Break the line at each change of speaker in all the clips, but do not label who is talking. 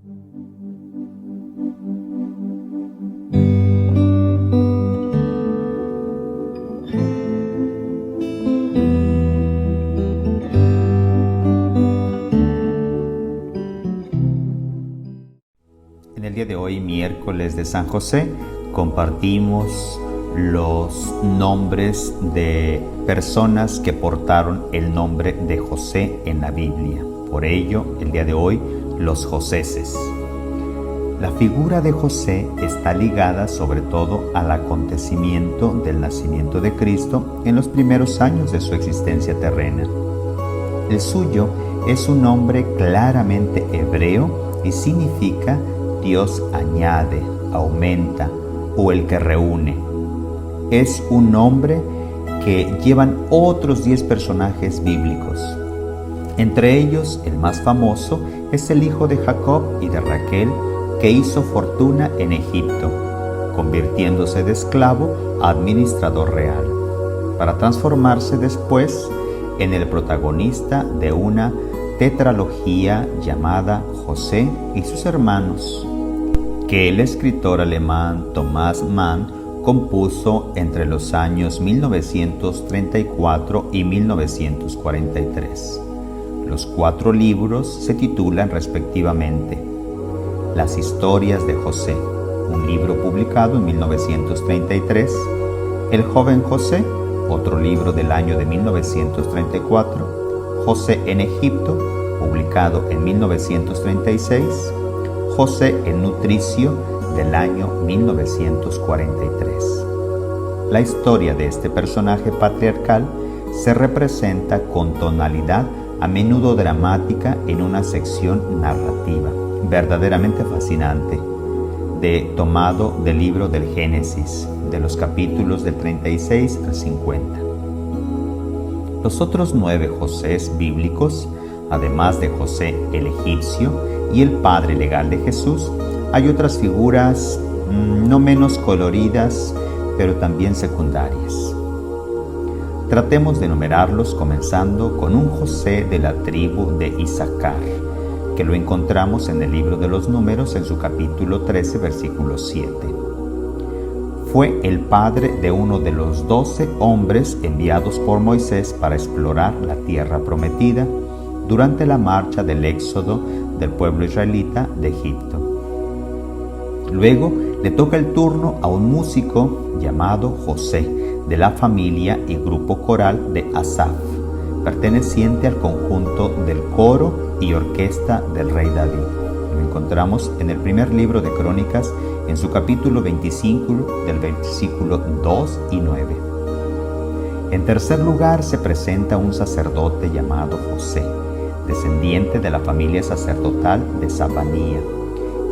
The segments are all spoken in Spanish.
En el día de hoy, miércoles de San José, compartimos los nombres de personas que portaron el nombre de José en la Biblia. Por ello, el día de hoy, los Joseses. La figura de José está ligada sobre todo al acontecimiento del nacimiento de Cristo en los primeros años de su existencia terrena. El suyo es un nombre claramente hebreo y significa Dios añade, aumenta o el que reúne. Es un nombre que llevan otros 10 personajes bíblicos. Entre ellos, el más famoso es el hijo de Jacob y de Raquel, que hizo fortuna en Egipto, convirtiéndose de esclavo a administrador real, para transformarse después en el protagonista de una tetralogía llamada José y sus hermanos, que el escritor alemán Thomas Mann compuso entre los años 1934 y 1943. Los 4 libros se titulan respectivamente Las historias de José, un libro publicado en 1933, El joven José, otro libro del año de 1934, José en Egipto, publicado en 1936, José en Nutricio, del año 1943. La historia de este personaje patriarcal se representa con tonalidad a menudo dramática en una sección narrativa verdaderamente fascinante, tomado del libro del Génesis, de los capítulos del 36 al 50. Los otros 9 Josés bíblicos, además de José el egipcio y el padre legal de Jesús, hay otras figuras no menos coloridas, pero también secundarias. Tratemos de enumerarlos comenzando con un José de la tribu de Isaacar, que lo encontramos en el libro de los Números en su capítulo 13, versículo 7. Fue el padre de uno de los 12 hombres enviados por Moisés para explorar la tierra prometida durante la marcha del éxodo del pueblo israelita de Egipto. Luego le toca el turno a un músico llamado José, de la familia y grupo coral de Asaf, perteneciente al conjunto del coro y orquesta del rey David. Lo encontramos en el primer libro de Crónicas, en su capítulo 25, del versículo 2 y 9. En tercer lugar se presenta un sacerdote llamado José, descendiente de la familia sacerdotal de Sabanía,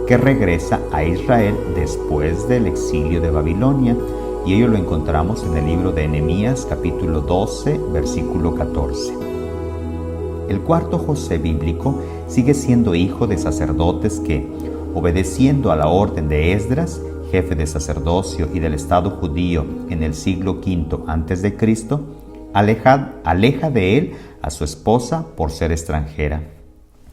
que regresa a Israel después del exilio de Babilonia, y ello lo encontramos en el libro de Nehemías, capítulo 12, versículo 14. El cuarto José bíblico sigue siendo hijo de sacerdotes que, obedeciendo a la orden de Esdras, jefe de sacerdocio y del Estado judío en el siglo V a.C., aleja de él a su esposa por ser extranjera,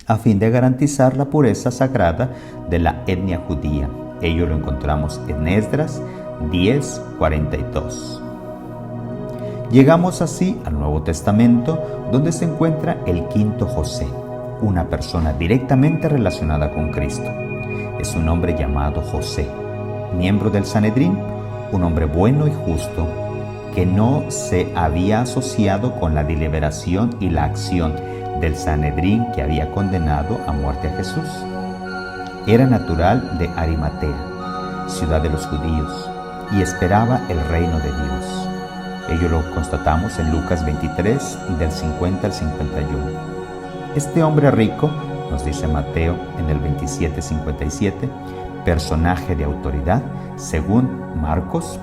a fin de garantizar la pureza sagrada de la etnia judía. Ello lo encontramos en Esdras 10:42. Llegamos así al Nuevo Testamento, donde se encuentra el quinto José, una persona directamente relacionada con Cristo. Es un hombre llamado José, miembro del Sanedrín, un hombre bueno y justo, que no se había asociado con la deliberación y la acción del Sanedrín que había condenado a muerte a Jesús. Era natural de Arimatea, ciudad de los judíos, y esperaba el reino de Dios. Ello lo constatamos en Lucas 23, del 50 al 51. Este hombre rico, nos dice Mateo en el 27:57, personaje de autoridad, según Marcos,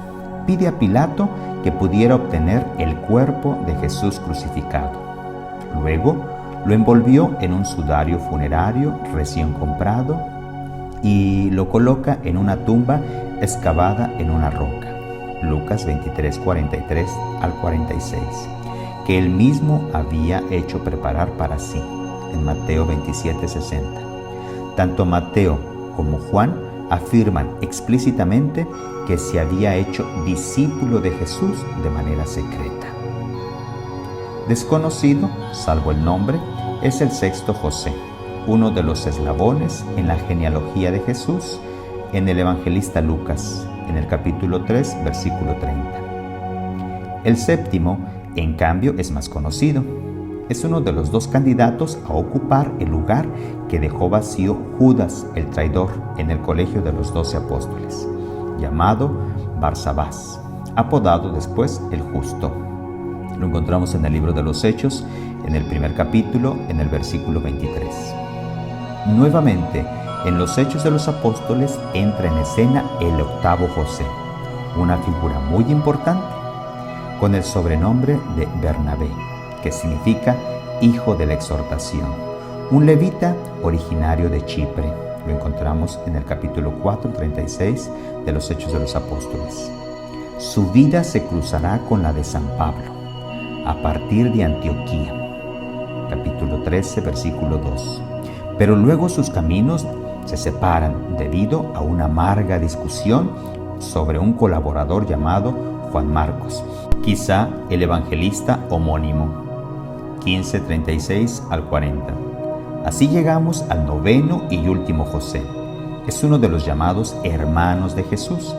pide a Pilato que pudiera obtener el cuerpo de Jesús crucificado. Luego lo envolvió en un sudario funerario recién comprado y lo coloca en una tumba excavada en una roca. Lucas 23:43 al 46, que él mismo había hecho preparar para sí, en Mateo 27:60. Tanto Mateo como Juan afirman explícitamente que se había hecho discípulo de Jesús de manera secreta. Desconocido, salvo el nombre, es el sexto José, uno de los eslabones en la genealogía de Jesús en el evangelista Lucas, en el capítulo 3, versículo 30. El séptimo, en cambio, es más conocido. Es uno de los dos candidatos a ocupar el lugar que dejó vacío Judas, el traidor, en el colegio de los 12 apóstoles, llamado Barsabás, apodado después el Justo. Lo encontramos en el libro de los Hechos, en el primer capítulo, en el versículo 23. Nuevamente, en los Hechos de los Apóstoles entra en escena el octavo José, una figura muy importante, con el sobrenombre de Bernabé, que significa hijo de la exhortación, un levita originario de Chipre. Lo encontramos en el capítulo 4, 36 de los Hechos de los Apóstoles. Su vida se cruzará con la de San Pablo, a partir de Antioquía, capítulo 13, versículo 2. Pero luego sus caminos se separan debido a una amarga discusión sobre un colaborador llamado Juan Marcos, quizá el evangelista homónimo, 15:36 al 40. Así llegamos al noveno y último José. Es uno de los llamados hermanos de Jesús,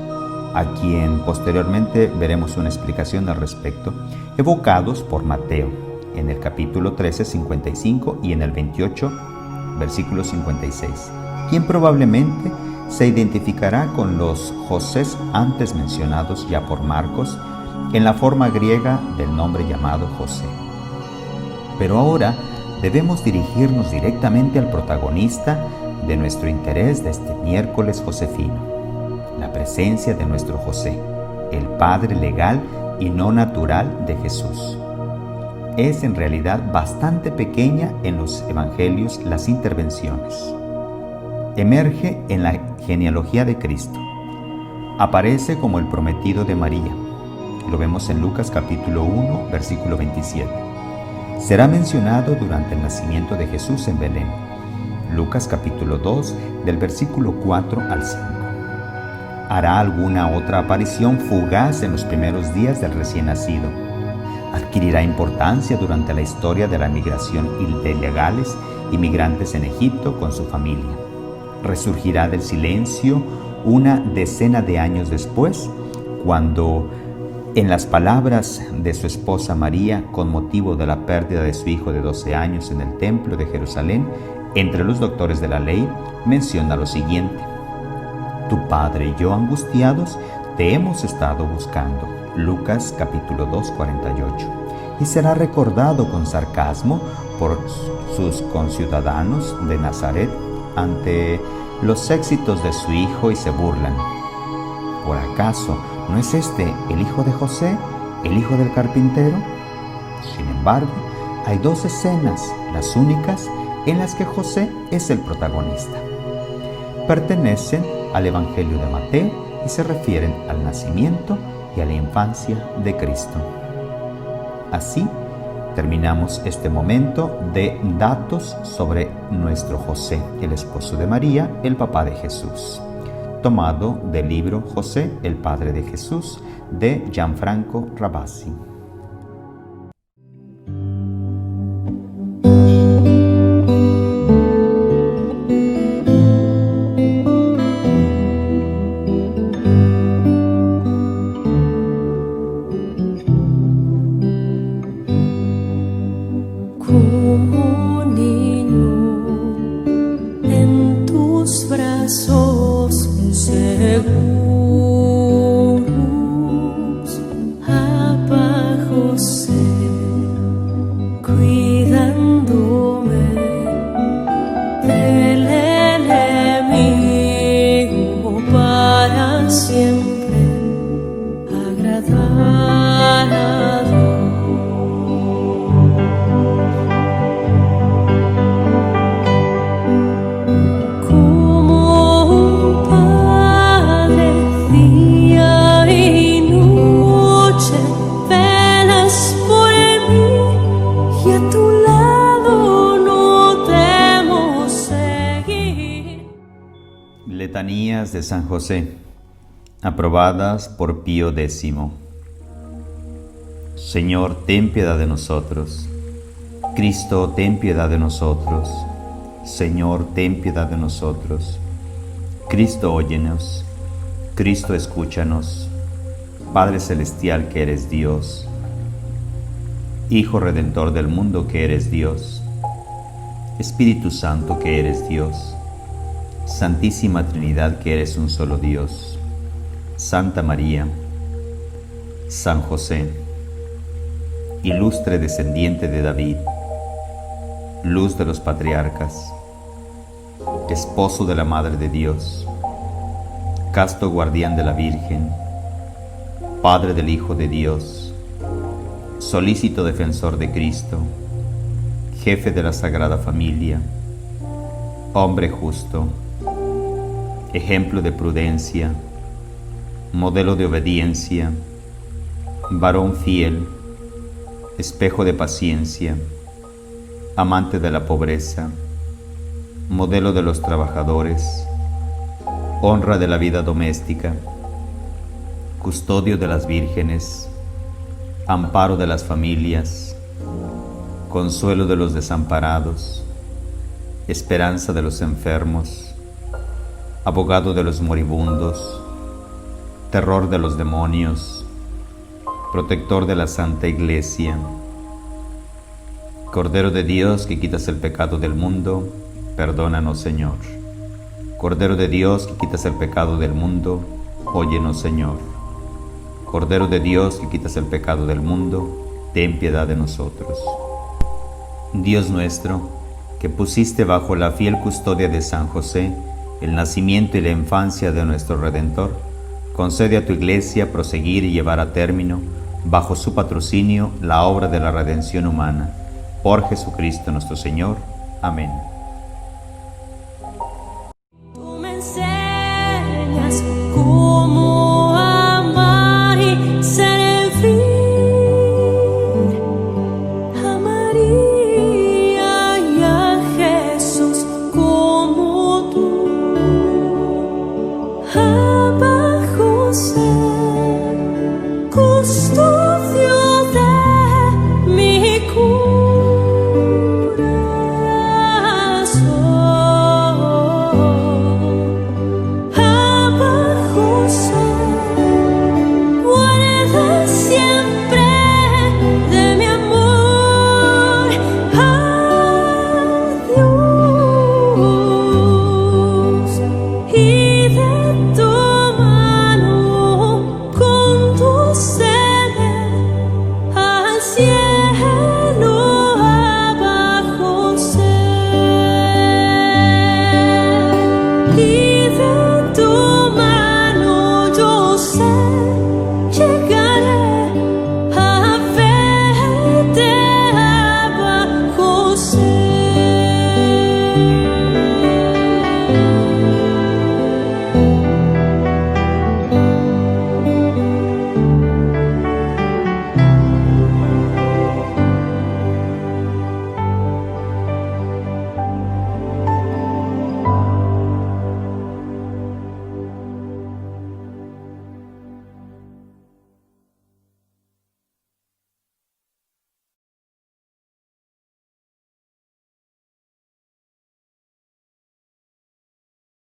a quien posteriormente veremos una explicación al respecto, evocados por Mateo en el capítulo 13, 55 y en el 28, versículo 56, quien probablemente se identificará con los Josés antes mencionados ya por Marcos en la forma griega del nombre llamado José. Pero ahora debemos dirigirnos directamente al protagonista de nuestro interés de este miércoles josefino, la presencia de nuestro José, el padre legal y no natural de Jesús. Es en realidad bastante pequeña en los evangelios las intervenciones. Emerge en la genealogía de Cristo. Aparece como el prometido de María. Lo vemos en Lucas capítulo 1, versículo 27. Será mencionado durante el nacimiento de Jesús en Belén. Lucas capítulo 2, del versículo 4 al 5. Hará alguna otra aparición fugaz en los primeros días del recién nacido. Adquirirá importancia durante la historia de la migración de ilegales inmigrantes en Egipto con su familia. Resurgirá del silencio una decena de años después, cuando, en las palabras de su esposa María, con motivo de la pérdida de su hijo de 12 años en el templo de Jerusalén, entre los doctores de la ley, menciona lo siguiente: tu padre y yo, angustiados, te hemos estado buscando. Lucas capítulo 2, 48. Y será recordado con sarcasmo por sus conciudadanos de Nazaret ante los éxitos de su hijo y se burlan. ¿Por acaso no es este el hijo de José, el hijo del carpintero? Sin embargo, hay dos escenas, las únicas, en las que José es el protagonista. Pertenecen al Evangelio de Mateo y se refieren al nacimiento y a la infancia de Cristo. Así terminamos este momento de datos sobre nuestro José, el esposo de María, el papá de Jesús, tomado del libro José, el padre de Jesús, de Gianfranco Rabasi.
Como niño en tus brazos seguros, Abba José, cuidándome del enemigo para siempre agradar a Dios. Como un padre
Letanías de San José, aprobadas por Pío X. Señor, ten piedad de nosotros. Cristo, ten piedad de nosotros. Señor, ten piedad de nosotros. Cristo, óyenos. Cristo, escúchanos. Padre celestial que eres Dios. Hijo redentor del mundo que eres Dios. Espíritu Santo que eres Dios. Santísima Trinidad que eres un solo Dios. Santa María, San José, ilustre descendiente de David, luz de los patriarcas, esposo de la Madre de Dios, casto guardián de la Virgen, Padre del Hijo de Dios, solícito defensor de Cristo, jefe de la Sagrada Familia, hombre justo, ejemplo de prudencia, modelo de obediencia, varón fiel, espejo de paciencia, amante de la pobreza, modelo de los trabajadores, honra de la vida doméstica, custodio de las vírgenes, amparo de las familias, consuelo de los desamparados, esperanza de los enfermos, abogado de los moribundos, terror de los demonios, protector de la Santa Iglesia, Cordero de Dios que quitas el pecado del mundo, perdónanos, Señor. Cordero de Dios que quitas el pecado del mundo, óyenos, Señor. Cordero de Dios que quitas el pecado del mundo, ten piedad de nosotros. Dios nuestro, que pusiste bajo la fiel custodia de San José el nacimiento y la infancia de nuestro Redentor, concede a tu Iglesia proseguir y llevar a término, bajo su patrocinio, la obra de la redención humana. Por Jesucristo nuestro Señor. Amén.